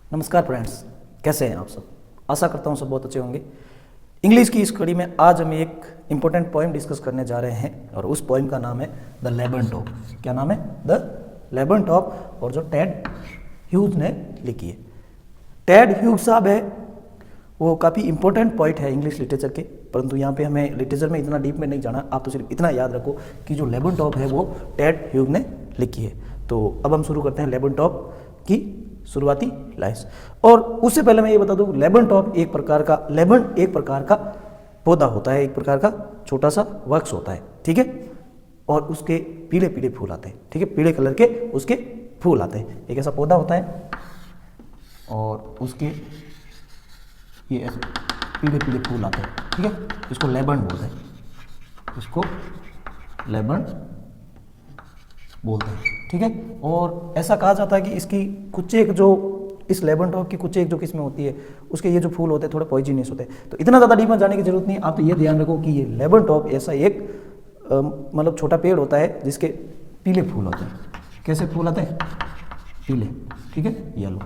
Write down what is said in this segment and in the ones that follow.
नमस्कार फ्रेंड्स, कैसे हैं आप सब। आशा करता हूँ सब बहुत अच्छे होंगे। इंग्लिश की इस कड़ी में आज हम एक इम्पोर्टेंट पोइम डिस्कस करने जा रहे हैं और उस पोइम का नाम है द लेबनटॉप। क्या नाम है? द लेबनटॉप, और जो टेड ह्यूज ने लिखी है। टेड ह्यूज साहब है, वो काफ़ी इंपॉर्टेंट पॉइंट है इंग्लिश लिटरेचर के, परंतु यहाँ पे हमें लिटरेचर में इतना डीप में नहीं जाना। आप तो सिर्फ इतना याद रखो कि जो लेबनटॉप है वो टेड ह्यूज ने लिखी है। तो अब हम शुरू करते हैं लेबनटॉप की शुरुआती लाइन्स। और उससे पहले मैं ये बता दूं, लेबनटॉप एक प्रकार का पौधा होता है, एक प्रकार का छोटा सा वृक्ष होता है, ठीक है। और उसके पीले पीले फूल आते हैं, ठीक है, पीले कलर के उसके फूल आते हैं। एक ऐसा पौधा होता है और उसके ये ऐसे पीले पीले फूल आते हैं, ठीक है। इसको लेबन बोलते हैं, इसको लेबन बोलते हैं, ठीक है। और ऐसा कहा जाता है कि इसकी कुछ एक जो इस लेबनटॉप की कुछ एक जो किस्में होती है, उसके ये जो फूल होते हैं थोड़े पॉइजनस होते हैं। तो इतना ज़्यादा डीप में जाने की जरूरत नहीं। आप तो ये ध्यान रखो कि ये लेबनटॉप ऐसा एक मतलब छोटा पेड़ होता है जिसके पीले फूल होते हैं। कैसे फूल आते हैं? पीले, ठीक है, येलो,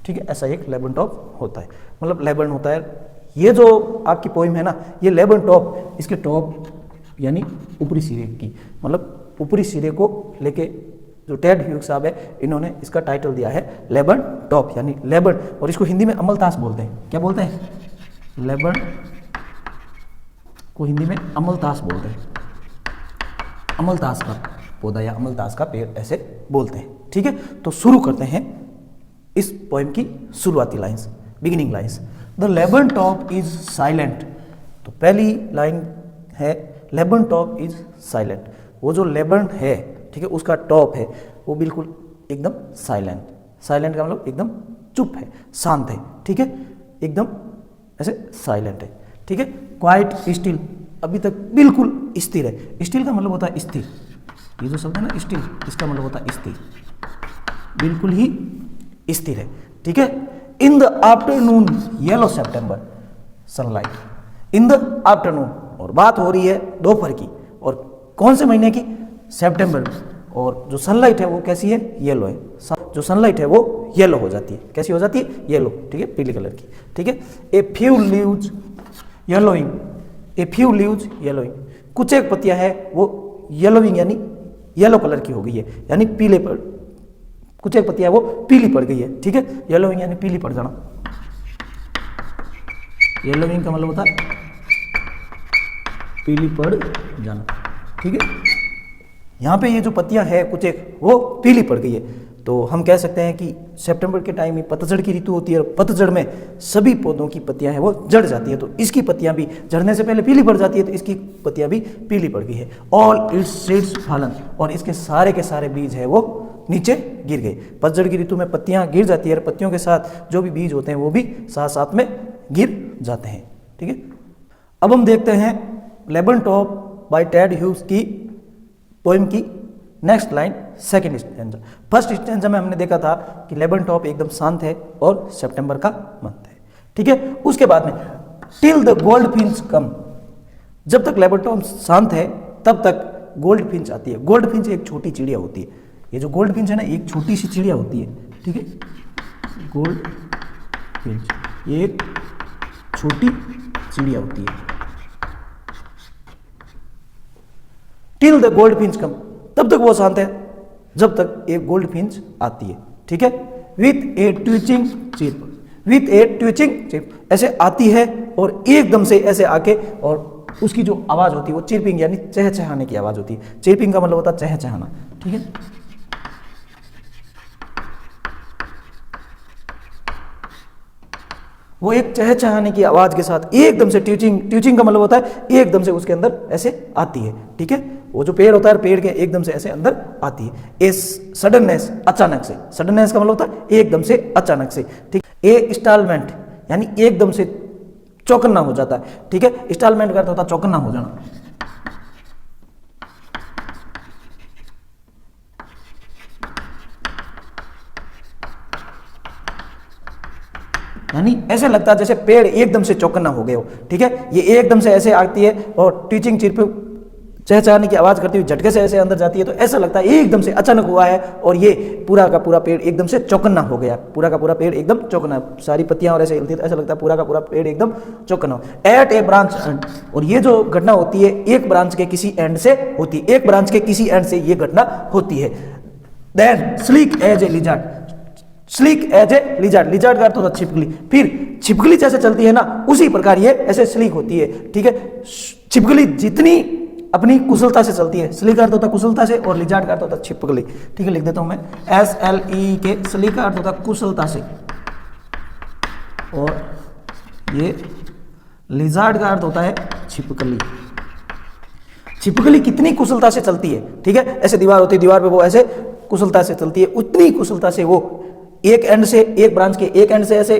ठीक है। ऐसा एक लेबनटॉप होता है, मतलब लेबन होता है। ये जो आपकी पोइम है ना, ये लेबनटॉप, इसके टॉप यानी ऊपरी सिरे की, मतलब ऊपरी सिरे को लेके जो टेड ह्यूज साहब है, इन्होंने इसका टाइटल दिया है लेबन टॉप यानी लेबन। और इसको हिंदी में अमलतास बोलते हैं। क्या बोलते हैं? लेबन को हिंदी में अमलतास बोलते हैं। अमलतास का पौधा या अमलतास का पेड़ ऐसे बोलते हैं, ठीक है। तो शुरू करते हैं इस पोएम की शुरुआती lines, beginning lines. The Lebon top is silent. तो पहली लाइन है लेबन टॉप इज साइलेंट। वो जो लेबन है, ठीक है, उसका टॉप है वो बिल्कुल एकदम साइलेंट। साइलेंट का मतलब एकदम चुप है, शांत है, ठीक है, एकदम ऐसे साइलेंट है, ठीक है। क्वाइट स्टिल, अभी तक बिल्कुल स्थिर है। स्टिल का मतलब होता है स्थिर। ये जो शब्द है ना स्टिल, इसका मतलब होता है स्थिर, बिल्कुल ही स्थिर है, ठीक है। In the afternoon yellow September sunlight. In the afternoon, और बात हो रही है दोपहर की, और कौन से महीने की? सितंबर। और जो सनलाइट है वो कैसी है? येलो है। जो सनलाइट है वो येलो हो जाती है। कैसी हो जाती है? येलो, ठीक है, पीले कलर की, ठीक है। A few leaves yellowing, a few leaves yellowing. कुछ एक पत्तियां है वो येलोइंग यानी येलो कलर की हो गई है, यानी पीले पर, कुछ एक पत्तियां वो पीली पड़ गई है, ठीक है। येलोइंग यानी पीली पड़ जाना। येलोइंग का मतलब होता है पीली पड़ जाना, ठीक है। यहाँ पे ये जो पत्तियां है कुछ एक वो पीली पड़ गई है। तो हम कह सकते हैं कि सितंबर के टाइम में पतझड़ की ऋतु होती है, और पतझड़ में सभी पौधों की पत्तियां हैं वो झड़ जाती है। तो इसकी पत्तियां भी झड़ने से पहले पीली पड़ जाती है, तो इसकी पत्तियां भी पीली पड़ गई है। ऑल इट्स सीड्स फॉलन, और इसके सारे के सारे बीज है वो नीचे गिर गए। पतझड़ की ऋतु में पत्तियां गिर जाती है, और पत्तियों के साथ जो भी बीज होते हैं वो भी साथ साथ में गिर जाते हैं, ठीक है। अब हम देखते हैं लेबनटॉप बाय टेड ह्यूज की पोएम की next line, second stanza. First stanza में हमने देखा था कि लेबनटॉप एकदम शांत है और सितंबर का मंथ है, ठीक है। उसके बाद में टिल द गोल्ड फिंच कम, जब तक लेबनटॉप शांत है तब तक गोल्ड फिंच आती है। गोल्ड फिंच एक छोटी चिड़िया होती है। ये जो गोल्ड फिंच है ना, एक छोटी सी चिड़िया होती है, ठीक है। गोल्ड फिंच ये एक छोटी चिड़िया होती है। टिल द गोल्ड फिंच कम, तब तक वो शांत है जब तक एक गोल्ड फिंच आती है, ठीक है। With A twitching chip, with A twitching chip, ऐसे आती है और एकदम से ऐसे आके, और उसकी जो आवाज होती है वो चिरपिंग यानी चहचहाने की आवाज होती है। चिरपिंग का मतलब होता है चहचहाना, ठीक है। वो एक चहचहाने की आवाज के साथ एकदम से ट्विचिंग का मतलब होता है एकदम से उसके अंदर ऐसे आती है, ठीक है। वो जो पेड़ होता है, पेड़ के एकदम से ऐसे अंदर आती है। ए सडननेस, अचानक से। सडननेस का मतलब होता है एकदम से, अचानक से, ठीक। ए इंस्टॉलमेंट यानी एकदम से चौकन्ना हो जाता है, ठीक है। इंस्टॉलमेंट का अर्थ होता है चौकन्ना हो जाना। यानी ऐसे लगता है जैसे पेड़ एकदम से चौकन्ना हो गए हो, ठीक है। ये एकदम से ऐसे आती है और ट्विचिंग चहचहाने की आवाज़ करती हुई झटके से ऐसे अंदर जाती है, तो ऐसा लगता है एकदम से अचानक हुआ है और ये पूरा का पूरा पेड़ एकदम से चौकन्ना हो गया, पूरा का पूरा पेड़ एकदम चौकन्ना, सारी पत्तियां और ऐसे हिलती है, ऐसा लगता है पूरा का पूरा पेड़ एकदम चौकन्ना। एट ए ब्रांच एंड, और ये जो घटना होती है एक ब्रांच के किसी एंड से होती है, एक ब्रांच के किसी एंड से ये घटना होती है। Then sleek as a lizard, sleek as a lizard, lizard का अर्थ होता है छिपकली, फिर छिपकली जैसे चलती है ना उसी प्रकार ये ऐसे स्लीक होती है, ठीक है। छिपकली जितनी अपनी कुशलता से चलती है, स्लीक का अर्थ होता है कुशलता से और लिजार्ड का अर्थ होता है छिपकली, ठीक है। लिख देता हूं मैं SLE स्लीक का अर्थ होता है कुशलता से और ये लिजार्ड का अर्थ होता है छिपकली। छिपकली कितनी कुशलता से चलती है, ठीक है। ऐसे दीवार होती है, दीवार पे वो ऐसे कुशलता से चलती है, उतनी कुशलता से वो एक एंड से, एक ब्रांच के एक एंड से ऐसे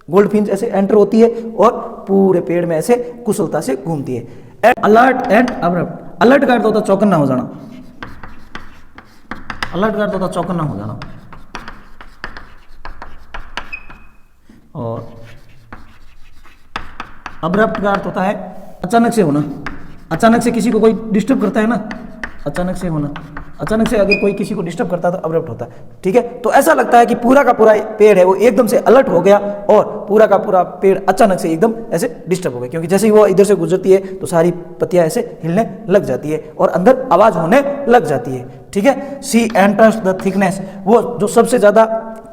गोल्डफिंच ऐसे एंटर होती है और पूरे पेड़ में ऐसे कुशलता से घूमती है। अलर्ट एंड अब्रप्ट, अलर्ट का अर्थ होता है चौकन्ना हो जाना, अलर्ट का अर्थ होता है चौकन्ना हो जाना, और अब्रप्ट का अर्थ होता है अचानक से होना, अचानक से किसी को कोई डिस्टर्ब करता है ना, अचानक से होना, अचानक से अगर कोई किसी को डिस्टर्ब करता है तो अब्रप्ट होता है, ठीक है। तो ऐसा लगता है कि पूरा का पूरा पेड़ है वो एकदम से अलर्ट हो गया और पूरा का पूरा पेड़ अचानक से एकदम ऐसे डिस्टर्ब हो गया, क्योंकि जैसे ही वो इधर से गुजरती है तो सारी पत्तियां ऐसे हिलने लग जाती है और अंदर आवाज होने लग जाती है, ठीक है। सी एंटर्स द थिकनेस, वो जो सबसे ज्यादा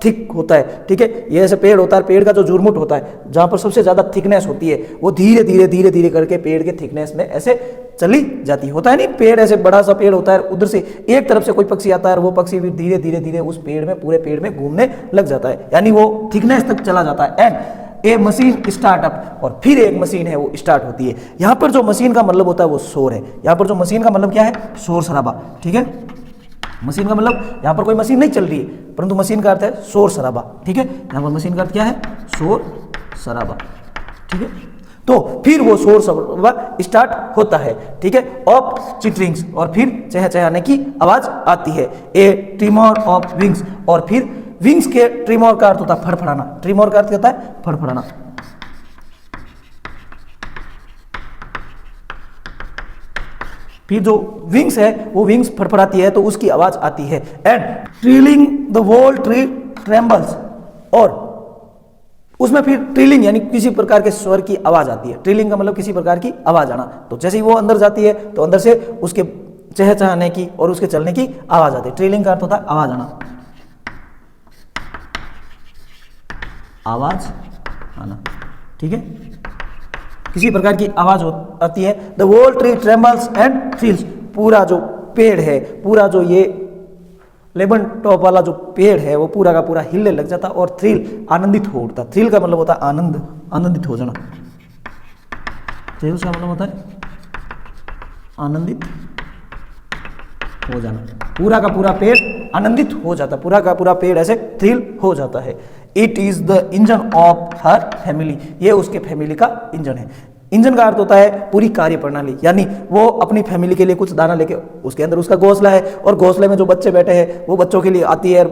थिक होता है, ठीक है। ये ऐसे पेड़ होता है, पेड़ का जो जुर्मुट होता है जहां पर सबसे ज्यादा थिकनेस होती है वो धीरे धीरे धीरे धीरे करके पेड़ के थिकनेस में ऐसे चली जाती होता है नहीं, पेड़ ऐसे बड़ा सा पेड़ होता है, उधर से एक तरफ से कोई पक्षी आता है और वो पक्षी भी धीरे धीरे धीरे उस पेड़ में, पूरे पेड़ में घूमने लग जाता है, यानी वो थिकनेस तक चला जाता है। एंड ए मशीन स्टार्टअप, और फिर एक मशीन है वो स्टार्ट होती है। यहां पर जो मशीन का मतलब होता है वो शोर है, यहां पर जो मशीन का मतलब क्या है, शोर शराबा, ठीक है। मशीन का मतलब यहां पर कोई मशीन नहीं चल रही है, परंतु मशीन का अर्थ है शोर शराबा, ठीक है। यहां पर मशीन का अर्थ क्या है, शोर शराबा, ठीक है। तो फिर वो शोर शराबा स्टार्ट होता है, ठीक है, ऑफ चिटरिंग्स, और फिर चहचहाने की आवाज आती है। ए ट्रिमर ऑफ विंग्स, और फिर विंग्स के ट्रिमर का अर्थ होता है फड़फड़ाना, ट्रिमर का अर्थ होता है फड़फड़ाना, फिर जो विंग्स है वो विंग्स फड़फड़ाती है तो उसकी आवाज आती है। And trilling the whole tree trembles, और उसमें फिर ट्रिलिंग यानी किसी प्रकार के स्वर की आवाज आती है, ट्रिलिंग का मतलब किसी प्रकार की आवाज आना। तो जैसे ही वो अंदर जाती है तो अंदर से उसके चहचहाने की और उसके चलने की आवाज आती है। ट्रिलिंग का अर्थ होता है आवाज आना, आवाज आना, ठीक है, किसी प्रकार की आवाज आती है। The whole tree trembles and thrills, पूरा जो पेड़ है, पूरा जो ये लेबन टॉप वाला जो पेड़ है वो पूरा का पूरा हिलने लग जाता और थ्रिल आनंदित हो उठता। थ्रिल का मतलब होता है आनंद, आनंदित हो जाना, थ्रिल का मतलब होता है आनंदित हो जाना, पूरा का पूरा पेड़ आनंदित हो जाता, पूरा का पूरा पेड़ ऐसे थ्रिल हो जाता है। It is the engine of her family, ये उसके फैमिली का इंजन है। इंजन का अर्थ होता है पूरी कार्य प्रणाली, यानी वो अपनी फैमिली के लिए कुछ दाना लेके, उसके अंदर उसका घोंसला है और घोंसले में जो बच्चे बैठे हैं वो बच्चों के लिए आती है,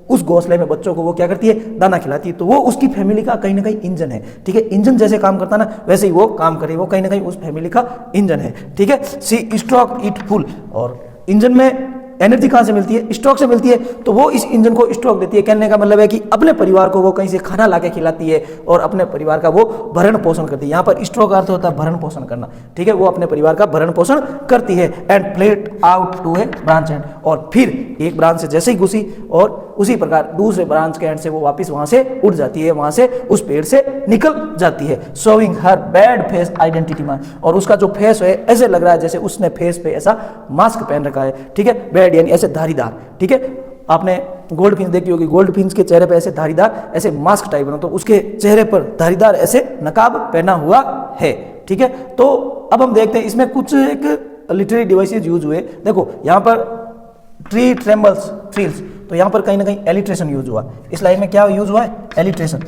उस घोंसले में बच्चों को वो क्या करती है, दाना खिलाती है। तो वो उसकी फैमिली का कहीं ना कहीं इंजन है, ठीक है। इंजन जैसे काम करता ना वैसे ही वो काम करे, वो कहीं ना कहीं उस फैमिली का इंजन है, ठीक है। सी स्ट्रोक इट फुल, और इंजन में एनर्जी कहां से मिलती है, स्टॉक से मिलती है, तो वो इस इंजन को स्टॉक देती है। कहने का मतलब है कि अपने परिवार को वो कहीं से खाना लाके खिलाती है और अपने परिवार का वो भरण पोषण करती है। यहाँ पर स्टॉक अर्थ होता है भरण पोषण करना, ठीक है, वो अपने परिवार का भरण पोषण करती है। And plate out to a branch and, और फिर एक ब्रांच से जैसे ही घुसी और उसी प्रकार दूसरे ब्रांच के एंड से वो वापस वहां से उड़ जाती है, वहां से उस पेड़ से निकल जाती है। शोइंग हर बैड फेस आइडेंटिटी मार्क, और उसका जो फेस है ऐसे लग रहा है जैसे उसने फेस पे ऐसा मास्क पहन रखा है, ठीक है, बैड यानी ऐसे धारीदार, ठीक है। आपने गोल्ड फिंच देखी होगी, गोल्ड फिंच के चेहरे पे ऐसे धारीदार ऐसे मास्क टाइप बना, तो उसके चेहरे पर धारीदार ऐसे नकाब पहना हुआ है, ठीक है। तो अब हम देखते हैं इसमें कुछ एक लिटरेरी डिवाइसेज यूज हुए। देखो यहाँ पर ट्री ट्रेम्बल्स थ्रिल्स, तो यहाँ पर कहीं ना कहीं एलिट्रेशन यूज हुआ। इस लाइन में क्या यूज हुआ है, एलिट्रेशन,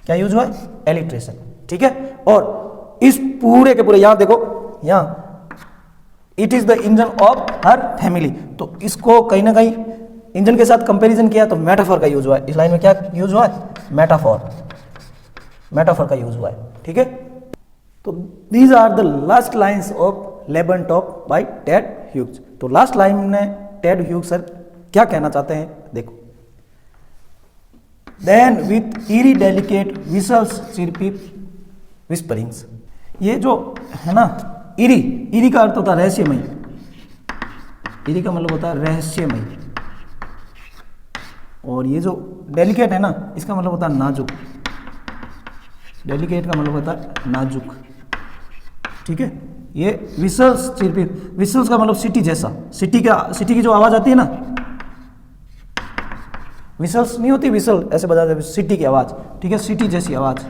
क्या यूज हुआ है, एलिट्रेशन, ठीक है। और इस पूरे के पूरे यहाँ देखो, यहाँ it is the engine of her family, तो इसको कहीं ना कहीं इंजन के साथ कंपैरिजन किया तो मेटाफोर का यूज हुआ है। इस लाइन में क्या यूज हुआ है, मेटाफोर, मेटाफोर का यूज हुआ है, ठीक है। तो these are the last lines of laburnum top by Ted Hughes. तो लास्ट लाइन में टेड ह्यूग्स सर क्या कहना चाहते हैं, देखो। Then with eerie delicate whistles chirpy whisperings. ये जो है ना ईरी, ईरी का अर्थ होता है रहस्यमय, ईरी का मतलब होता है रहस्यमय, और ये जो डेलिकेट है ना इसका मतलब होता है नाजुक, डेलिकेट का मतलब होता है नाजुक, ठीक है। ये विसल्स चिरपी, विसल्स का मतलब सिटी जैसा, सिटी की जो आवाज आती है ना, विसल्स नहीं होती, विसल ऐसे बजाते हैं, सिटी की आवाज, ठीक है, सिटी जैसी आवाज।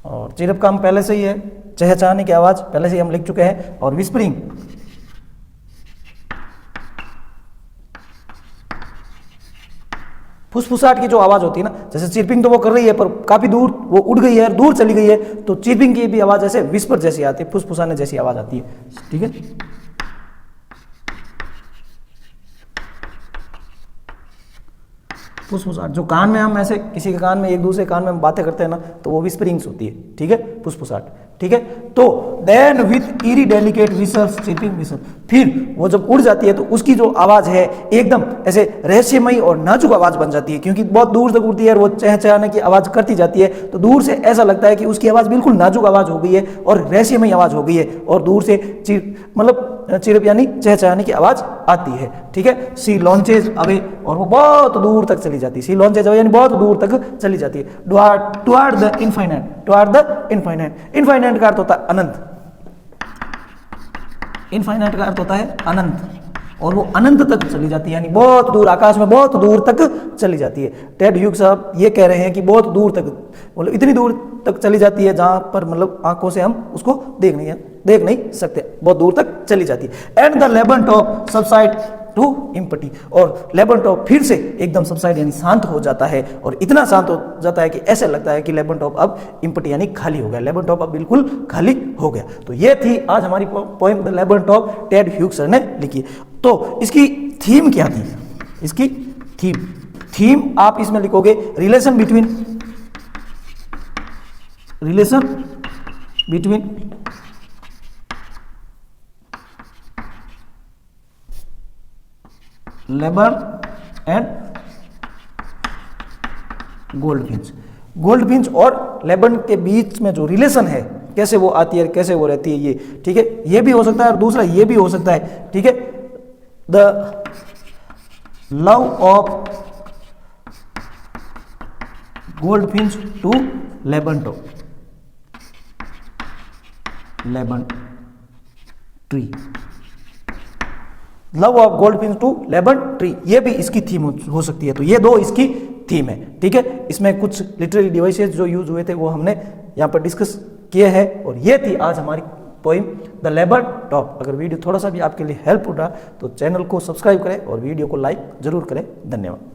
और चिरप का हम पहले से ही है, चहचहाने की आवाज पहले से ही हम लिख चुके हैं। और विस्परिंग, फुसफुसाहट की जो आवाज होती है ना, जैसे चिरपिंग तो वो कर रही है पर काफी दूर वो उड़ गई है, दूर चली गई है, तो चिरपिंग की भी आवाज ऐसे विस्पर जैसी आती है, फुसफुसाने जैसी आवाज आती है, ठीक है। फुसफुसाहट जो कान में हम ऐसे किसी के कान में, एक दूसरे कान में हम बातें करते हैं ना, तो वो विस्परिंग्स होती है, ठीक है, फुसफुसाहट, ठीक है। तो then with eerie delicate whistles chirping whistle, फिर वो जब उड़ जाती है तो उसकी जो आवाज है एकदम ऐसे रहस्यमयी और नाजुक आवाज बन जाती है, क्योंकि बहुत दूर तक उड़ती है और वो चहचहाने की आवाज करती जाती है, तो दूर से ऐसा लगता है कि उसकी आवाज बिल्कुल नाजुक आवाज हो गई है और रहस्यमयी आवाज हो गई है, और दूर से मतलब चिरप यानी चहचहाने की आवाज आती है, ठीक है। सी लॉन्चेज अवे, और वो बहुत दूर तक चली जाती है, सी लॉन्चेज अवे यानी बहुत दूर तक चली जाती है। Toward the infinite, toward the infinite, infinite का अर्थ होता है अनंत, इनफाइनाइट का अर्थ होता है अनंत, और वो अनंत तक चली जाती है, यानी बहुत दूर, आकाश में बहुत दूर तक चली जाती है। टेड ह्यूग्स साहब ये कह रहे हैं कि बहुत दूर तक, मतलब इतनी दूर तक चली जाती है जहां पर मतलब आंखों से हम उसको देख नहीं सकते, बहुत दूर तक चली जाती है। And the laburnum top subside to empty, और लेबनटॉप फिर से एकदम सबसाइड यानी शांत हो जाता है, और इतना शांत हो जाता है कि ऐसे लगता है कि लेबनटॉप अब इम्पटी यानी खाली हो गया, लेबनटॉप अब बिल्कुल खाली हो गया। तो ये थी आज हमारी poem the laburnum top, Ted Hughes sir ने लिखी। तो इसकी थीम क्या थी, इसकी थीम आप इसमें लिखोगे relation between Lebon and goldfinch, goldfinch और लेबन के बीच में जो रिलेशन है, कैसे वो आती है, कैसे वो रहती है, ये, ठीक है, ये भी हो सकता है, और दूसरा ये भी हो सकता है, ठीक है। The love of goldfinch to laburnum tree, love of goldfinch to laburnum tree, ये भी इसकी थीम हो सकती है। तो ये दो इसकी थीम है, ठीक है। इसमें कुछ लिटरेरी डिवाइसेस जो यूज हुए थे वो हमने यहाँ पर डिस्कस किए हैं, और ये थी आज हमारी पोइम द लेबनटॉप। अगर वीडियो थोड़ा सा भी आपके लिए हेल्प हो रहा तो चैनल को सब्सक्राइब करें और वीडियो को लाइक जरूर करें। धन्यवाद।